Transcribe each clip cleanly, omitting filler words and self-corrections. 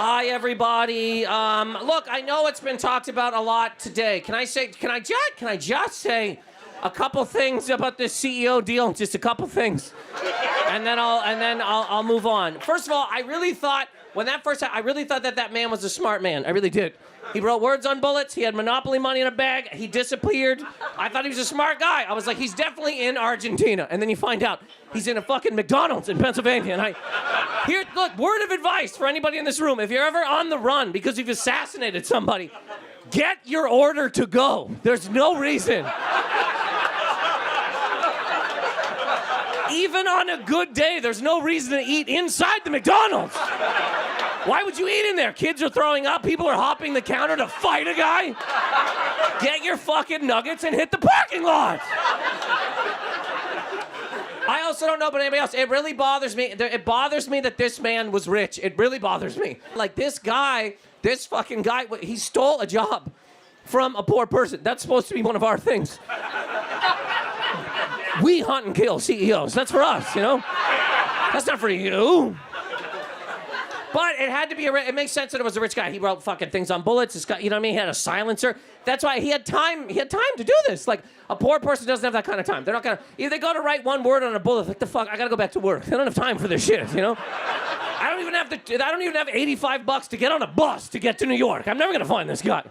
Hi, everybody. Look, I know it's been talked about a lot today. Can I just say a couple things about this CEO deal? Just a couple things, and then I'll move on. First of all, I really thought that man was a smart man. I really did. He wrote words on bullets. He had Monopoly money in a bag. He disappeared. I thought he was a smart guy. I was like, he's definitely in Argentina. And then you find out he's in a fucking McDonald's in Pennsylvania. And look, word of advice for anybody in this room. If you're ever on the run because you've assassinated somebody, get your order to go. There's no reason. Even on a good day, there's no reason to eat inside the McDonald's. Why would you eat in there? Kids are throwing up. People are hopping the counter to fight a guy. Get your fucking nuggets and hit the parking lot. I also don't know about anybody else. It really bothers me. It bothers me that this man was rich. It really bothers me. Like this fucking guy, he stole a job from a poor person. That's supposed to be one of our things. We hunt and kill CEOs. That's for us, you know? That's not for you. But it had to be it makes sense that it was a rich guy. He wrote fucking things on bullets. This guy, you know what I mean? He had a silencer. That's why he had time to do this. Like, a poor person doesn't have that kind of time. They're not gonna, if they go to write one word on a bullet, like, the fuck, I gotta go back to work. They don't have time for this shit, you know? I don't even have $85 to get on a bus to get to New York. I'm never gonna find this guy.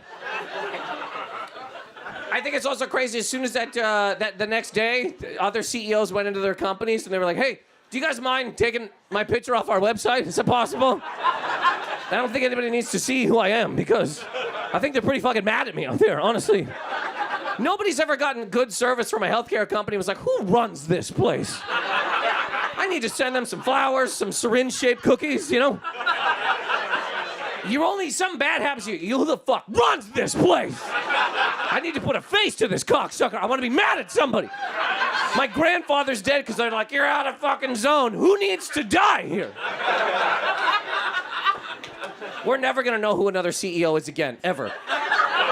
I think it's also crazy. As soon as the next day, other CEOs went into their companies and they were like, hey, do you guys mind taking my picture off our website? Is it possible? I don't think anybody needs to see who I am because I think they're pretty fucking mad at me out there, honestly. Nobody's ever gotten good service from a healthcare company. It was like, who runs this place? I need to send them some flowers, some syringe-shaped cookies, you know? Something bad happens to you. Who the fuck runs this place? I need to put a face to this cocksucker. I want to be mad at somebody. My grandfather's dead because they're like, you're out of fucking zone. Who needs to die here? We're never going to know who another CEO is again, ever.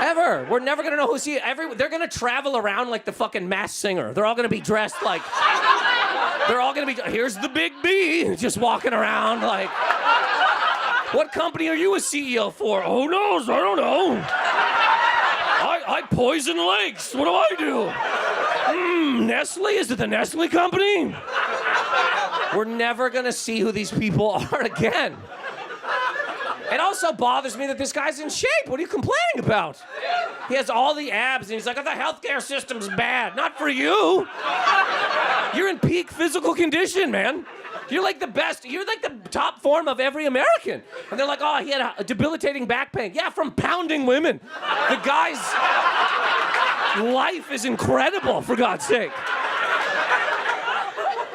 Ever. We're never going to know who CEO. They're going to travel around like the fucking Masked Singer. They're all going to be dressed like... They're all going to be... Here's the big B, just walking around like... What company are you a CEO for? Oh, no, I don't know. I poison lakes. What do I do? Nestle? Is it the Nestle company? We're never going to see who these people are again. It also bothers me that this guy's in shape. What are you complaining about? He has all the abs, and he's like, oh, the healthcare system's bad. Not for you. You're in peak physical condition, man. You're like the best. You're like the top form of every American. And they're like, oh, he had a debilitating back pain. Yeah, from pounding women. The guy's life is incredible, for God's sake.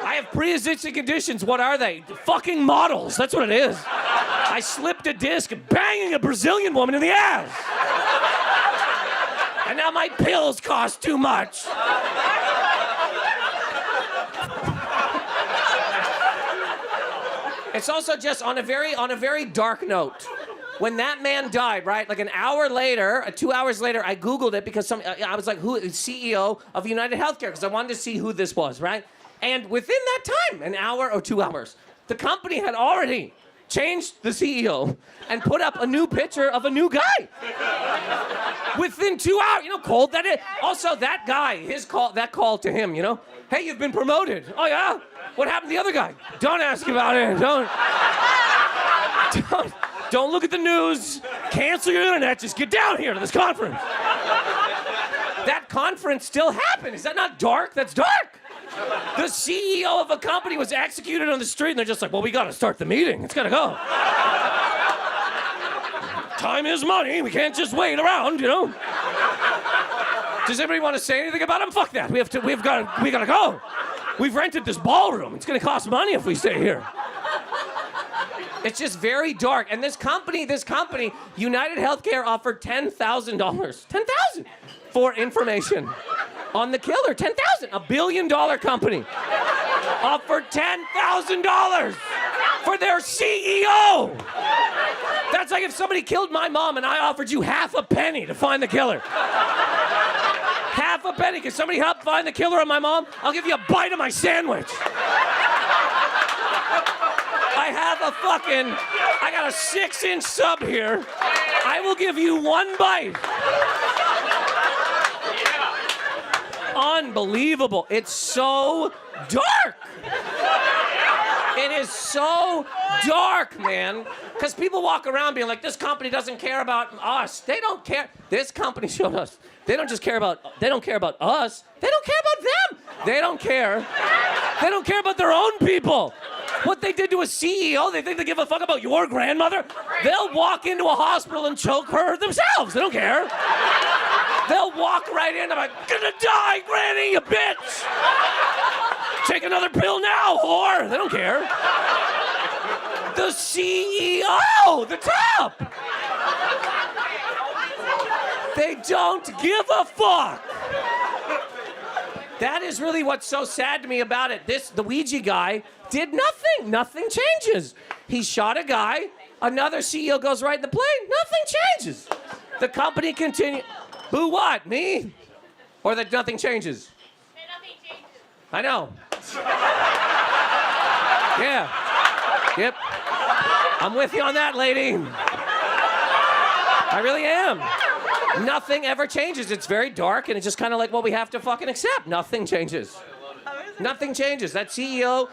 I have pre-existing conditions. What are they? Fucking models. That's what it is. I slipped a disc banging a Brazilian woman in the ass. And now my pills cost too much. It's also just on a very dark note. When that man died, right? Like an hour later, 2 hours later, I Googled it because I was like, who is CEO of United Healthcare? Because I wanted to see who this was, right? And within that time, an hour or 2 hours, the company had already changed the CEO and put up a new picture of a new guy. Within 2 hours, you know, cold that is. Also, that guy, that call to him, you know, hey, you've been promoted. Oh yeah? What happened to the other guy? Don't ask about it. Don't look at the news. Cancel your internet. Just get down here to this conference. That conference still happened. Is that not dark? That's dark. The CEO of a company was executed on the street, and they're just like, well, we got to start the meeting. It's got to go. Time is money. We can't just wait around, you know. Does anybody want to say anything about him? Fuck that. We got to go. We've rented this ballroom. It's going to cost money if we stay here. It's just very dark. And this company, United Healthcare offered $10,000. $10,000 for information on the killer. $10,000. $1 billion company offered $10,000 for their CEO. That's like if somebody killed my mom and I offered you half a penny to find the killer. Half a penny. Can somebody help find the killer of my mom? I'll give you a bite of my sandwich. I have I got a 6-inch sub here. I will give you one bite. Unbelievable. It's so dark. It is so dark, man. Because people walk around being like, this company doesn't care about us. They don't care. This company showed us. They don't care about us. They don't care about them. They don't care. They don't care about their own people. What they did to a CEO, they think they give a fuck about your grandmother? They'll walk into a hospital and choke her themselves. They don't care. They'll walk right in. I'm like, gonna die, Granny, you bitch. Take another pill now, whore. They don't care. The CEO, the top. They don't give a fuck. That is really what's so sad to me about it. The Ouija guy did nothing. Nothing changes. He shot a guy. Another CEO goes right in the plane. Nothing changes. The company continues. Boo what? Me? Or that nothing changes? Nothing changes. I know. Yeah. Yep. I'm with you on that, lady. I really am. Nothing ever changes. It's very dark, and it's just kind of like what we have to fucking accept. Nothing changes. Nothing changes. That CEO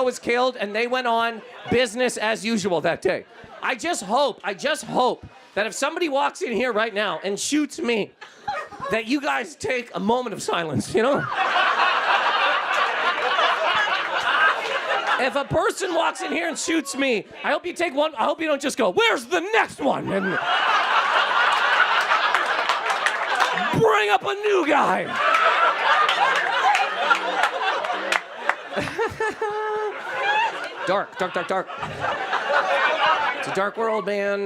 was killed, and they went on business as usual that day. I just hope that if somebody walks in here right now and shoots me, that you guys take a moment of silence, you know? If a person walks in here and shoots me, I hope you take one. I hope you don't just go, where's the next one? And bring up a new guy. Dark. It's a dark world, man.